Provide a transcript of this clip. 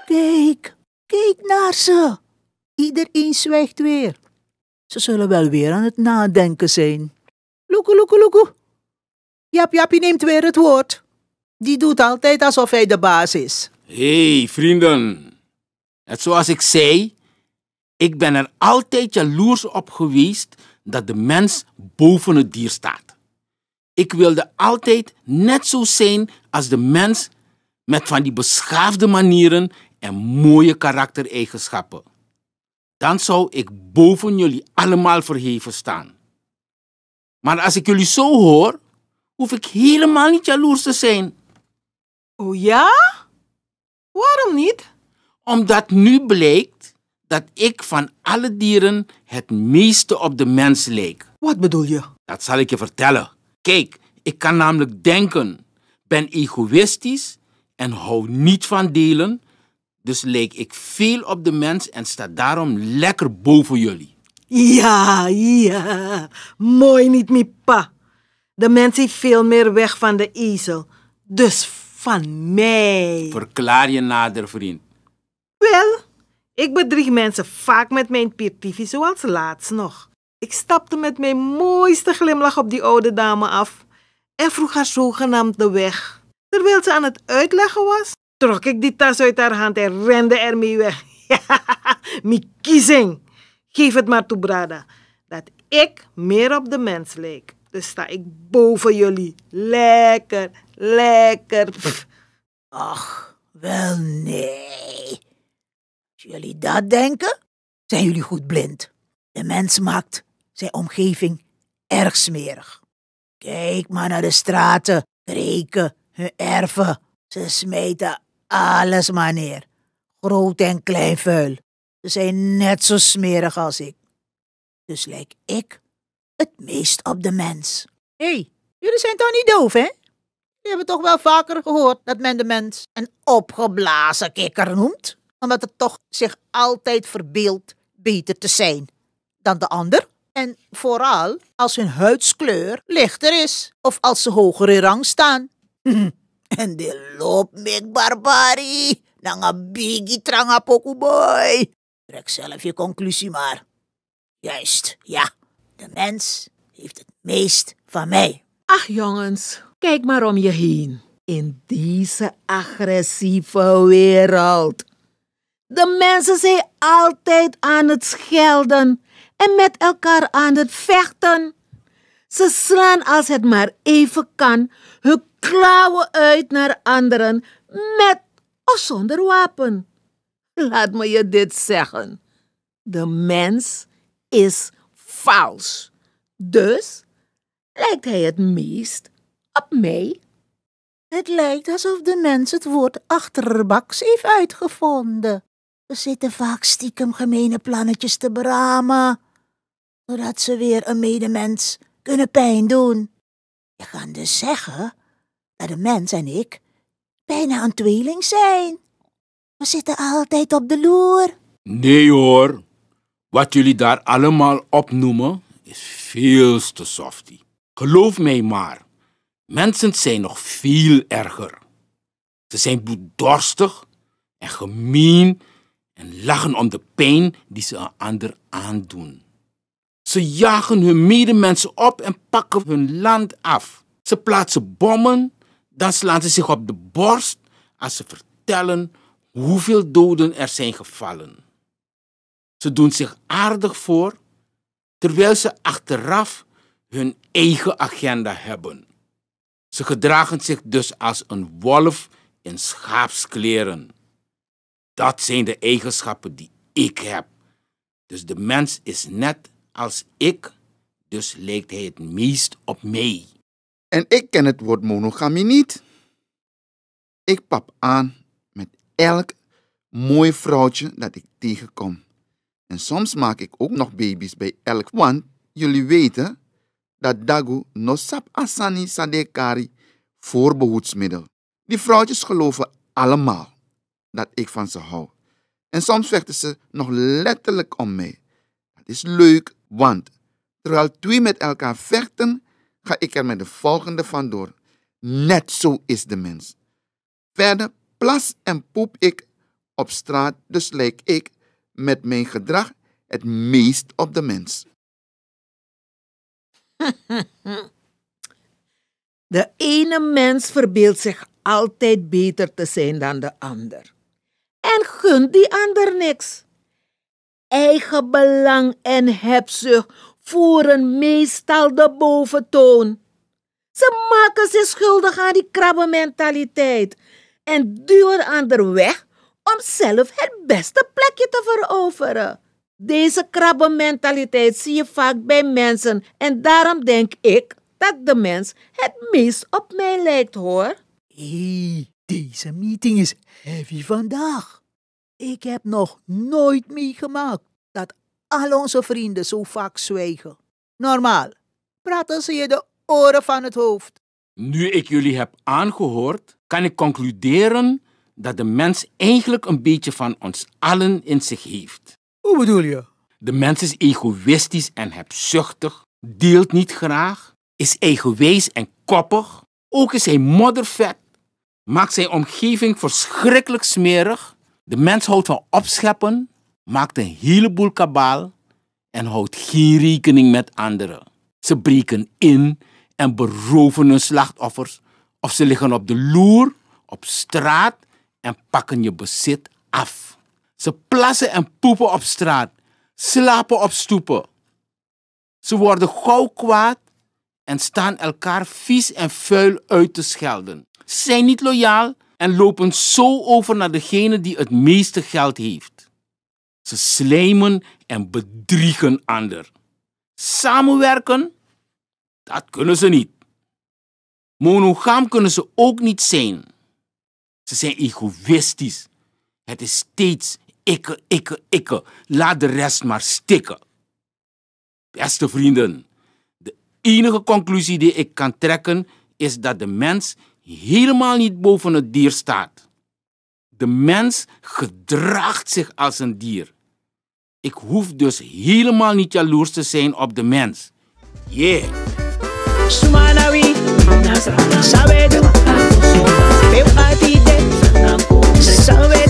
Kijk, kijk naar ze. Iedereen zwijgt weer. Ze zullen wel weer aan het nadenken zijn. Loekoe, loekoe, loekoe. Jappie neemt weer het woord. Die doet altijd alsof hij de baas is. Hé, vrienden. Net zoals ik zei, ik ben er altijd jaloers op geweest dat de mens boven het dier staat. Ik wilde altijd net zo zijn als de mens met van die beschaafde manieren en mooie karaktereigenschappen. Dan zou ik boven jullie allemaal verheven staan. Maar als ik jullie zo hoor, hoef ik helemaal niet jaloers te zijn. Oh ja? Waarom niet? Omdat nu blijkt dat ik van alle dieren het meeste op de mens lijk. Wat bedoel je? Dat zal ik je vertellen. Kijk, ik kan namelijk denken, ben egoïstisch en hou niet van delen. Dus lijk ik veel op de mens en sta daarom lekker boven jullie. Ja. Mooi niet, mijn pa. De mens heeft veel meer weg van de ezel. Dus van mij. Verklaar je nader, vriend. Wel, ik bedrieg mensen vaak met mijn piertiefie, zoals laatst nog. Ik stapte met mijn mooiste glimlach op die oude dame af en vroeg haar zogenaamd de weg. Terwijl ze aan het uitleggen was, trok ik die tas uit haar hand en rende ermee weg. Mijn kiezing. Geef het maar toe, Brada, dat ik meer op de mens lijk. Dus sta ik boven jullie. Lekker. Pff. Ach, wel nee. Als jullie dat denken, zijn jullie goed blind. De mens maakt zijn omgeving erg smerig. Kijk maar naar de straten, kreken, hun erven. Ze smijten alles maar neer. Groot en klein vuil. Ze zijn net zo smerig als ik. Dus lijk ik het meest op de mens. Hé, jullie zijn toch niet doof, hè? Jullie hebben toch wel vaker gehoord dat men de mens een opgeblazen kikker noemt? Omdat het toch zich altijd verbeeldt beter te zijn dan de ander. En vooral als hun huidskleur lichter is of als ze hoger in rang staan. En die loopt met barbari. Nanga bigi tranga poku boy. Trek zelf je conclusie maar. Juist, ja. De mens heeft het meest van mij. Ach jongens, kijk maar om je heen. In deze agressieve wereld. De mensen zijn altijd aan het schelden en met elkaar aan het vechten. Ze slaan als het maar even kan hun klauwen uit naar anderen met of zonder wapen. Laat me je dit zeggen. De mens is vals. Dus lijkt hij het meest op mij. Het lijkt alsof de mens het woord achterbaks heeft uitgevonden. Ze zitten vaak stiekem gemene plannetjes te beramen, zodat ze weer een medemens kunnen pijn doen. Je kan dus zeggen dat de mens en ik bijna een tweeling zijn. We zitten altijd op de loer. Nee hoor, wat jullie daar allemaal opnoemen is veel te softie. Geloof mij maar, mensen zijn nog veel erger. Ze zijn bloeddorstig en gemeen en lachen om de pijn die ze een ander aandoen. Ze jagen hun medemensen op en pakken hun land af. Ze plaatsen bommen, dan slaan ze zich op de borst als ze vertellen hoeveel doden er zijn gevallen. Ze doen zich aardig voor, terwijl ze achteraf hun eigen agenda hebben. Ze gedragen zich dus als een wolf in schaapskleren. Dat zijn de eigenschappen die ik heb. Dus de mens is net als ik, dus lijkt hij het meest op mij. En ik ken het woord monogamie niet. Ik pap aan met elk mooi vrouwtje dat ik tegenkom. En soms maak ik ook nog baby's bij elk, want jullie weten dat dagu no sap asani sadekari voorbehoedsmiddel. Die vrouwtjes geloven allemaal dat ik van ze hou. En soms vechten ze nog letterlijk om mij. Dat is leuk, want terwijl twee met elkaar vechten, ga ik er met de volgende vandoor. Net zo is de mens. Verder plas en poep ik op straat, dus lijk ik met mijn gedrag het meest op de mens. De ene mens verbeeldt zich altijd beter te zijn dan de ander. En gunt die ander niks. Eigen belang en hebzucht voeren meestal de boventoon. Ze maken zich schuldig aan die krabbenmentaliteit en duwen de ander weg om zelf het beste plekje te veroveren. Deze krabbenmentaliteit zie je vaak bij mensen en daarom denk ik dat de mens het meest op mij lijkt, hoor. Deze meeting is heavy vandaag. Ik heb nog nooit meegemaakt dat al onze vrienden zo vaak zwijgen. Normaal praten ze je de oren van het hoofd. Nu ik jullie heb aangehoord, kan ik concluderen dat de mens eigenlijk een beetje van ons allen in zich heeft. Hoe bedoel je? De mens is egoïstisch en hebzuchtig, deelt niet graag, is eigenwijs en koppig. Ook is hij moddervet, maakt zijn omgeving verschrikkelijk smerig. De mens houdt van opscheppen, maakt een heleboel kabaal en houdt geen rekening met anderen. Ze breken in en beroven hun slachtoffers of ze liggen op de loer, op straat en pakken je bezit af. Ze plassen en poepen op straat, slapen op stoepen. Ze worden gauw kwaad en staan elkaar vies en vuil uit te schelden. Ze zijn niet loyaal en lopen zo over naar degene die het meeste geld heeft. Ze slijmen en bedriegen ander. Samenwerken? Dat kunnen ze niet. Monogaam kunnen ze ook niet zijn. Ze zijn egoïstisch. Het is steeds ikke, ikke, ikke. Laat de rest maar stikken. Beste vrienden, de enige conclusie die ik kan trekken is dat de mens helemaal niet boven het dier staat. De mens gedraagt zich als een dier. Ik hoef dus helemaal niet jaloers te zijn op de mens. Yeah! Sumanawi, Sabedu, Pepatide, Sabedu.